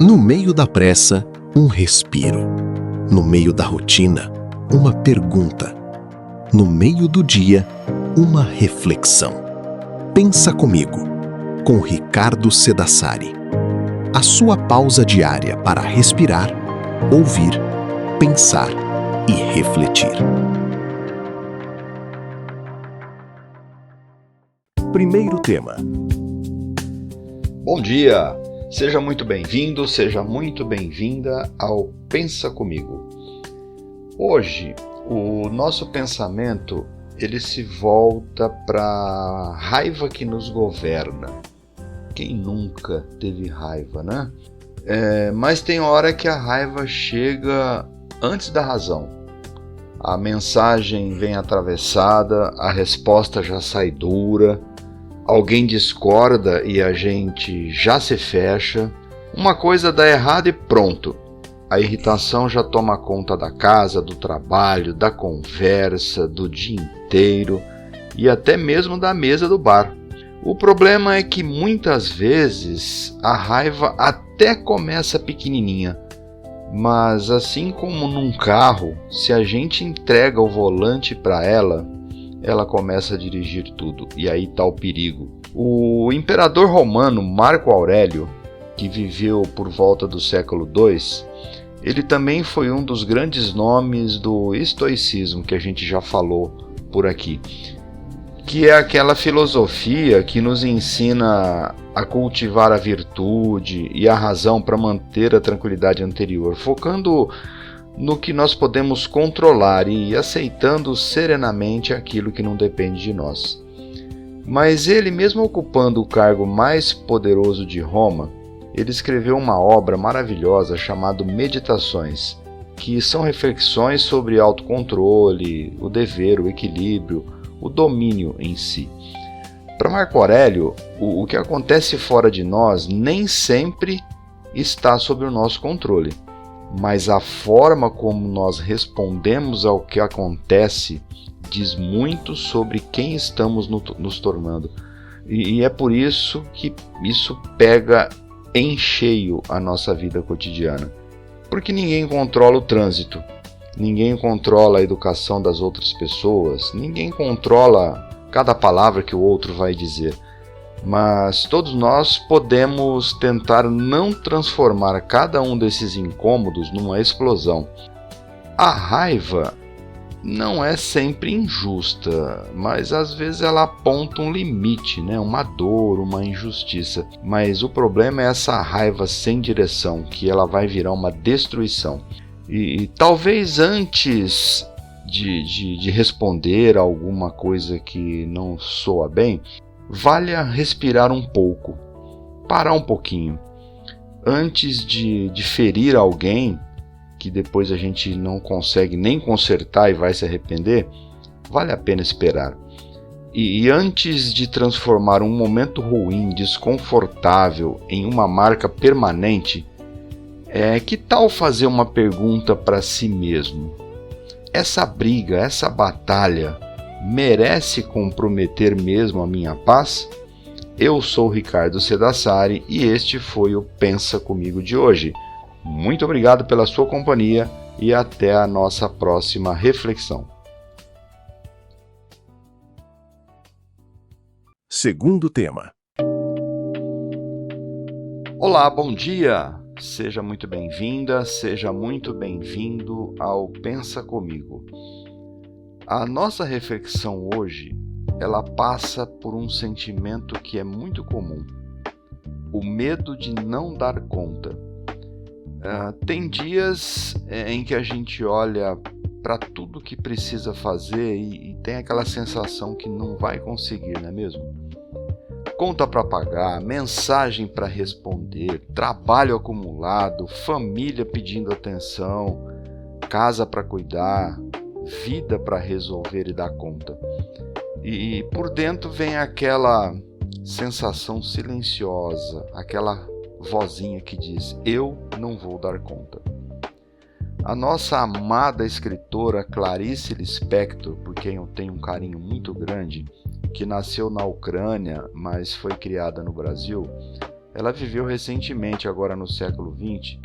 No meio da pressa, um respiro. No meio da rotina, uma pergunta. No meio do dia, uma reflexão. Pensa comigo, com Ricardo Sedassari. A sua pausa diária para respirar, ouvir, pensar e refletir. Primeiro tema. Bom dia! Seja muito bem-vindo, seja muito bem-vinda ao Pensa Comigo. Hoje, o nosso pensamento ele se volta para a raiva que nos governa. Quem nunca teve raiva, né? Mas tem hora que a raiva chega antes da razão. A mensagem vem atravessada, a resposta já sai dura, alguém discorda e a gente já se fecha, uma coisa dá errado e pronto. A irritação já toma conta da casa, do trabalho, da conversa, do dia inteiro e até mesmo da mesa do bar. O problema é que muitas vezes a raiva até começa pequenininha, mas assim como num carro, se a gente entrega o volante para ela começa a dirigir tudo, e aí está o perigo. O imperador romano Marco Aurélio, que viveu por volta do século II, ele também foi um dos grandes nomes do estoicismo, que a gente já falou por aqui, que é aquela filosofia que nos ensina a cultivar a virtude e a razão para manter a tranquilidade interior, focando no que nós podemos controlar e aceitando serenamente aquilo que não depende de nós. Mas ele, mesmo ocupando o cargo mais poderoso de Roma, ele escreveu uma obra maravilhosa chamada Meditações, que são reflexões sobre autocontrole, o dever, o equilíbrio, o domínio em si. Para Marco Aurélio, o que acontece fora de nós nem sempre está sob o nosso controle. Mas a forma como nós respondemos ao que acontece diz muito sobre quem estamos nos tornando. E é por isso que isso pega em cheio a nossa vida cotidiana. Porque ninguém controla o trânsito, ninguém controla a educação das outras pessoas, ninguém controla cada palavra que o outro vai dizer. Mas todos nós podemos tentar não transformar cada um desses incômodos numa explosão. A raiva não é sempre injusta, mas às vezes ela aponta um limite, né? Uma dor, uma injustiça. Mas o problema é essa raiva sem direção, que ela vai virar uma destruição. E talvez antes de responder a alguma coisa que não soa bem, valha respirar um pouco, parar um pouquinho. Antes de ferir alguém, que depois a gente não consegue nem consertar e vai se arrepender, vale a pena esperar. E antes de transformar um momento ruim, desconfortável, em uma marca permanente, que tal fazer uma pergunta para si mesmo? Essa briga, essa batalha, merece comprometer mesmo a minha paz? Eu sou Ricardo Sedassari e este foi o Pensa Comigo de hoje. Muito obrigado pela sua companhia e até a nossa próxima reflexão. Segundo tema. Olá, bom dia! Seja muito bem-vinda, seja muito bem-vindo ao Pensa Comigo. A nossa reflexão hoje, ela passa por um sentimento que é muito comum, o medo de não dar conta. Tem dias em que a gente olha para tudo que precisa fazer e tem aquela sensação que não vai conseguir, não é mesmo? Conta para pagar, mensagem para responder, trabalho acumulado, família pedindo atenção, casa para cuidar, vida para resolver e dar conta. E por dentro vem aquela sensação silenciosa, aquela vozinha que diz: eu não vou dar conta. A nossa amada escritora Clarice Lispector, por quem eu tenho um carinho muito grande, que nasceu na Ucrânia, mas foi criada no Brasil, Ela viveu recentemente, agora no século XX,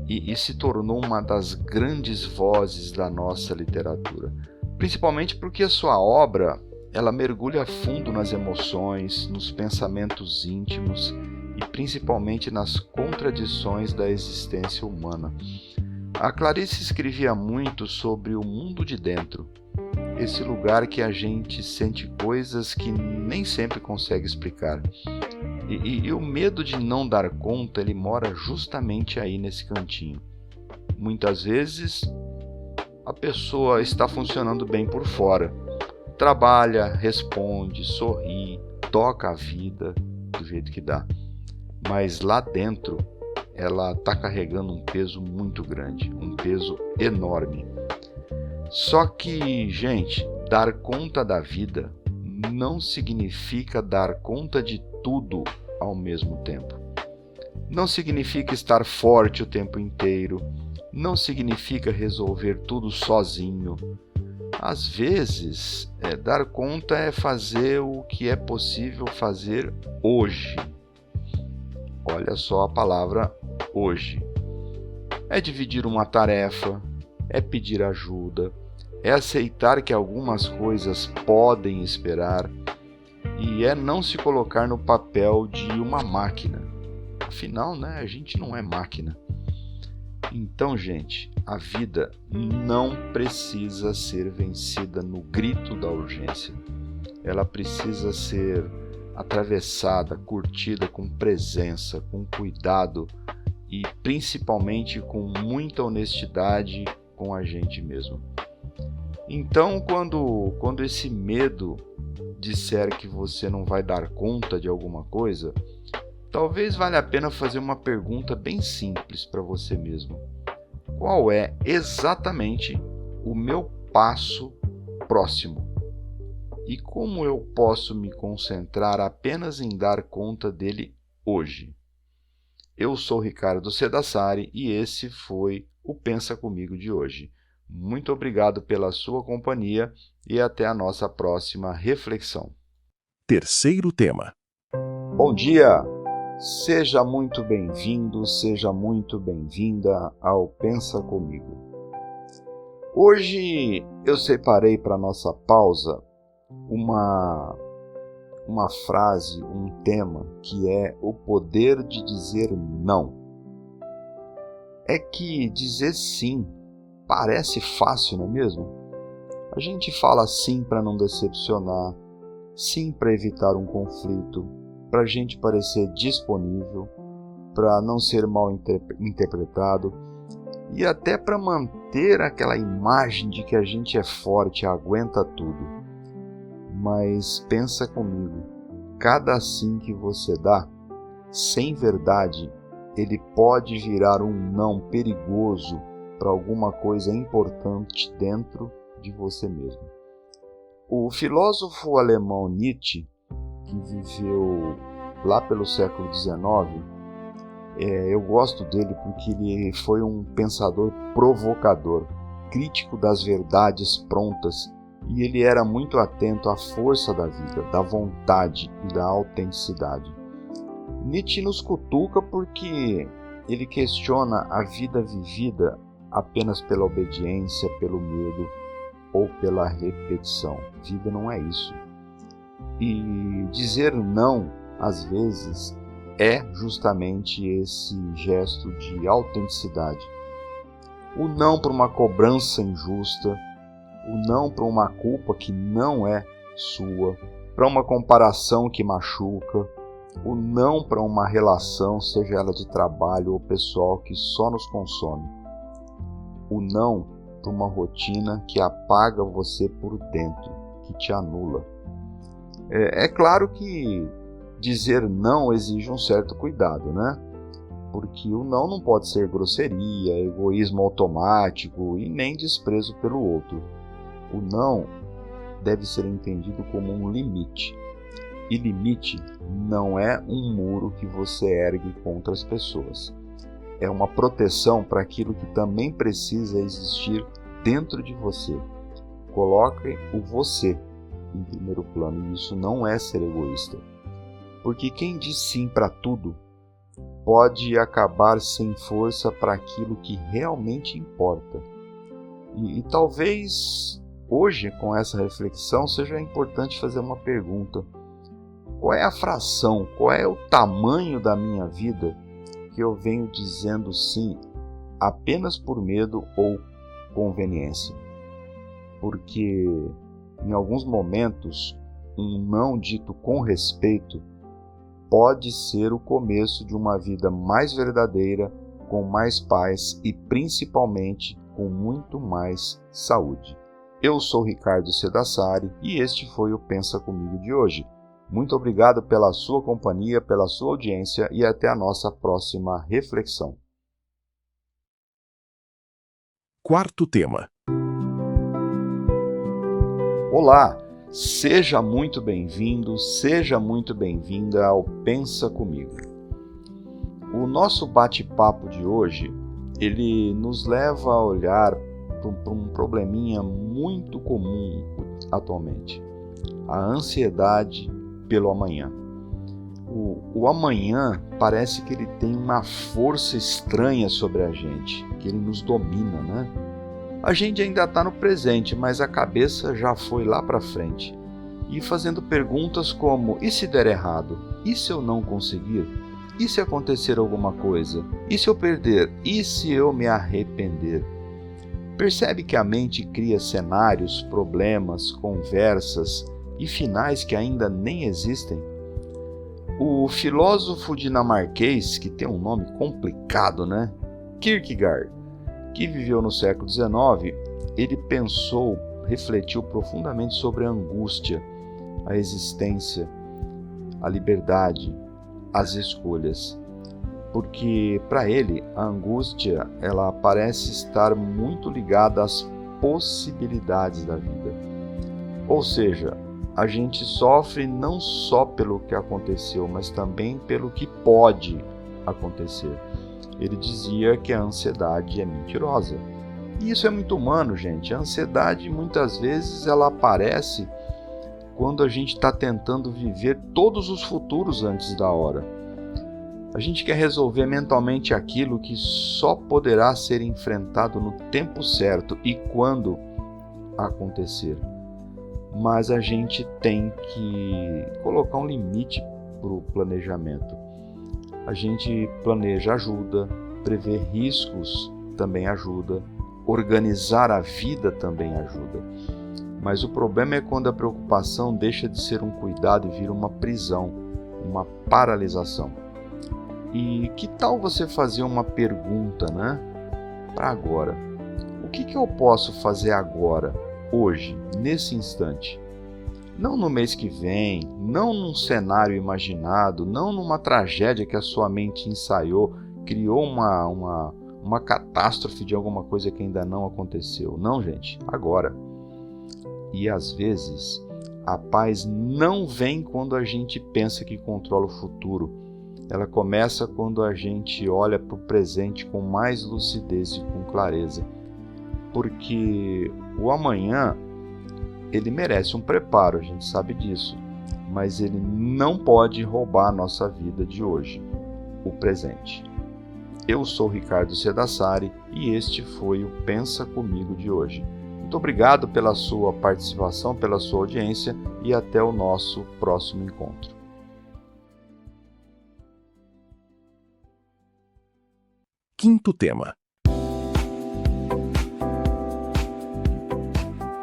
e se tornou uma das grandes vozes da nossa literatura, principalmente porque a sua obra ela mergulha a fundo nas emoções, nos pensamentos íntimos e principalmente nas contradições da existência humana. A Clarice escrevia muito sobre o mundo de dentro, esse lugar que a gente sente coisas que nem sempre consegue explicar. E o medo de não dar conta, ele mora justamente aí nesse cantinho. Muitas vezes a pessoa está funcionando bem por fora. Trabalha, responde, sorri, toca a vida do jeito que dá. Mas lá dentro ela está carregando um peso muito grande, um peso enorme. Só que, gente, dar conta da vida não significa dar conta de tudo ao mesmo tempo. Não significa estar forte o tempo inteiro, não significa resolver tudo sozinho. Às vezes, dar conta é fazer o que é possível fazer hoje. Olha só a palavra hoje. É dividir uma tarefa, é pedir ajuda, é aceitar que algumas coisas podem esperar e é não se colocar no papel de uma máquina. Afinal, a gente não é máquina. Então, gente, a vida não precisa ser vencida no grito da urgência. Ela precisa ser atravessada, curtida com presença, com cuidado e principalmente com muita honestidade com a gente mesmo. Então, quando esse medo disser que você não vai dar conta de alguma coisa, talvez valha a pena fazer uma pergunta bem simples para você mesmo. Qual é exatamente o meu passo próximo? E como eu posso me concentrar apenas em dar conta dele hoje? Eu sou Ricardo Cedassari e esse foi o Pensa Comigo de hoje. Muito obrigado pela sua companhia e até a nossa próxima reflexão. Terceiro tema. Bom dia! Seja muito bem-vindo, seja muito bem-vinda ao Pensa Comigo. Hoje eu separei para nossa pausa uma frase, um tema que é o poder de dizer não. É que dizer sim parece fácil, não é mesmo? A gente fala sim para não decepcionar, sim para evitar um conflito, para a gente parecer disponível, para não ser mal interpretado e até para manter aquela imagem de que a gente é forte, aguenta tudo. Mas pensa comigo, cada sim que você dá, sem verdade, ele pode virar um não perigoso para alguma coisa importante dentro de você mesmo. O filósofo alemão Nietzsche, que viveu lá pelo século XIX, eu gosto dele porque ele foi um pensador provocador, crítico das verdades prontas, e ele era muito atento à força da vida, da vontade e da autenticidade. Nietzsche nos cutuca porque ele questiona a vida vivida apenas pela obediência, pelo medo ou pela repetição. Vida não é isso. E dizer não, às vezes, é justamente esse gesto de autenticidade. O não para uma cobrança injusta, o não para uma culpa que não é sua, para uma comparação que machuca, o não para uma relação, seja ela de trabalho ou pessoal, que só nos consome. O não para uma rotina que apaga você por dentro, que te anula. É claro que dizer não exige um certo cuidado, né? Porque o não pode ser grosseria, egoísmo automático e nem desprezo pelo outro. O não deve ser entendido como um limite. E limite não é um muro que você ergue contra as pessoas. É uma proteção para aquilo que também precisa existir dentro de você. Coloque o você em primeiro plano, e isso não é ser egoísta. Porque quem diz sim para tudo pode acabar sem força para aquilo que realmente importa. E talvez hoje, com essa reflexão, seja importante fazer uma pergunta. Qual é a fração, qual é o tamanho da minha vida que eu venho dizendo sim apenas por medo ou conveniência? Porque em alguns momentos, um não dito com respeito pode ser o começo de uma vida mais verdadeira, com mais paz e principalmente com muito mais saúde. Eu sou Ricardo Cedassari e este foi o Pensa Comigo de hoje. Muito obrigado pela sua companhia, pela sua audiência e até a nossa próxima reflexão. Quarto tema. Olá, seja muito bem-vindo, seja muito bem-vinda ao Pensa Comigo. O nosso bate-papo de hoje, ele nos leva a olhar para um probleminha muito comum atualmente, a ansiedade pelo amanhã. O amanhã parece que ele tem uma força estranha sobre a gente, que ele nos domina, né? A gente ainda está no presente, mas a cabeça já foi lá para frente. E fazendo perguntas como, e se der errado? E se eu não conseguir? E se acontecer alguma coisa? E se eu perder? E se eu me arrepender? Percebe que a mente cria cenários, problemas, conversas e finais que ainda nem existem? O filósofo dinamarquês, que tem um nome complicado, né? Kierkegaard, que viveu no século XIX, ele pensou, refletiu profundamente sobre a angústia, a existência, a liberdade, as escolhas. Porque, para ele, a angústia ela parece estar muito ligada às possibilidades da vida. Ou seja, a gente sofre não só pelo que aconteceu, mas também pelo que pode acontecer. Ele dizia que a ansiedade é mentirosa. E isso é muito humano, gente. A ansiedade, muitas vezes, ela aparece quando a gente está tentando viver todos os futuros antes da hora. A gente quer resolver mentalmente aquilo que só poderá ser enfrentado no tempo certo e quando acontecer. Mas a gente tem que colocar um limite para o planejamento. A gente planeja ajuda, prever riscos também ajuda, organizar a vida também ajuda. Mas o problema é quando a preocupação deixa de ser um cuidado e vira uma prisão, uma paralisação. E que tal você fazer uma pergunta, né? Para agora. O que eu posso fazer agora, hoje, nesse instante? Não no mês que vem, não num cenário imaginado, não numa tragédia que a sua mente ensaiou, criou uma catástrofe de alguma coisa que ainda não aconteceu. Não, gente, agora. E às vezes, a paz não vem quando a gente pensa que controla o futuro. Ela começa quando a gente olha para o presente com mais lucidez e com clareza. Porque o amanhã, ele merece um preparo, a gente sabe disso. Mas ele não pode roubar a nossa vida de hoje, o presente. Eu sou Ricardo Cedassari e este foi o Pensa Comigo de hoje. Muito obrigado pela sua participação, pela sua audiência e até o nosso próximo encontro. Quinto tema.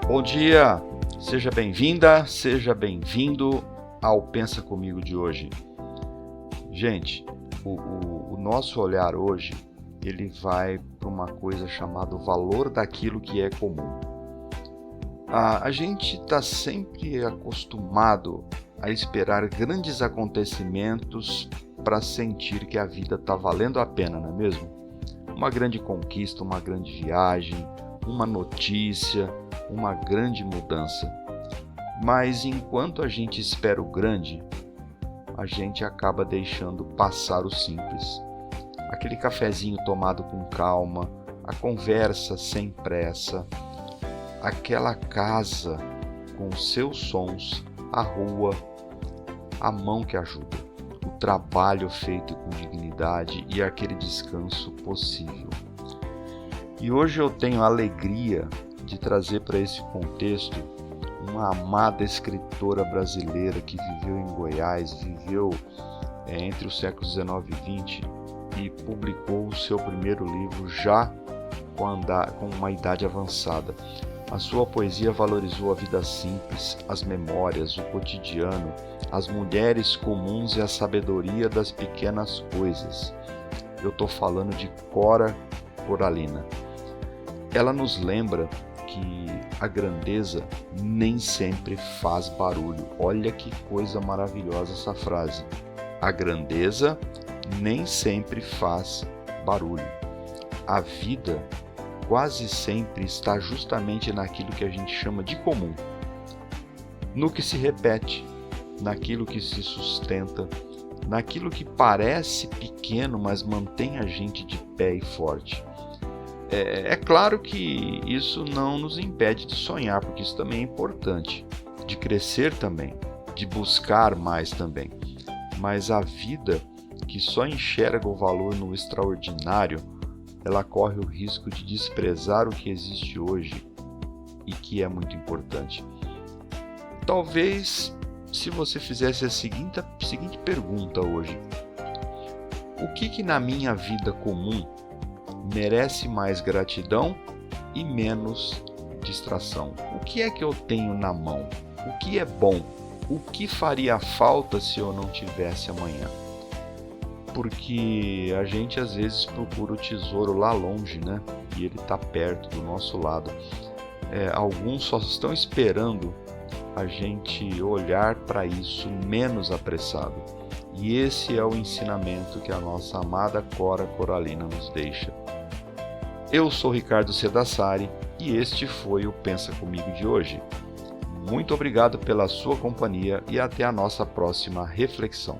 Bom dia, seja bem-vinda, seja bem-vindo ao Pensa Comigo de hoje. Gente, o nosso olhar hoje, ele vai para uma coisa chamada o valor daquilo que é comum. A gente está sempre acostumado a esperar grandes acontecimentos para sentir que a vida está valendo a pena, não é mesmo? Uma grande conquista, uma grande viagem, uma notícia, uma grande mudança. Mas enquanto a gente espera o grande, a gente acaba deixando passar o simples. Aquele cafezinho tomado com calma, a conversa sem pressa, aquela casa com seus sons, a rua, a mão que ajuda, o trabalho feito com dignidade e aquele descanso possível. E hoje eu tenho a alegria de trazer para esse contexto uma amada escritora brasileira que viveu em Goiás, viveu entre os séculos XIX e XX e publicou o seu primeiro livro já com uma idade avançada. A sua poesia valorizou a vida simples, as memórias, o cotidiano, as mulheres comuns e a sabedoria das pequenas coisas. Eu estou falando de Cora Coralina. Ela nos lembra que a grandeza nem sempre faz barulho. Olha que coisa maravilhosa essa frase. A grandeza nem sempre faz barulho. A vida quase sempre está justamente naquilo que a gente chama de comum, no que se repete, naquilo que se sustenta, naquilo que parece pequeno, mas mantém a gente de pé e forte. É claro que isso não nos impede de sonhar, porque isso também é importante, de crescer também, de buscar mais também. Mas a vida que só enxerga o valor no extraordinário, ela corre o risco de desprezar o que existe hoje e que é muito importante. Talvez, se você fizesse a seguinte pergunta hoje: o que na minha vida comum merece mais gratidão e menos distração? O que é que eu tenho na mão? O que é bom? O que faria falta se eu não tivesse amanhã? Porque a gente às vezes procura o tesouro lá longe, né? E ele está perto do nosso lado. Alguns só estão esperando a gente olhar para isso menos apressado. E esse é o ensinamento que a nossa amada Cora Coralina nos deixa. Eu sou Ricardo Cedassari e este foi o Pensa Comigo de hoje. Muito obrigado pela sua companhia e até a nossa próxima reflexão.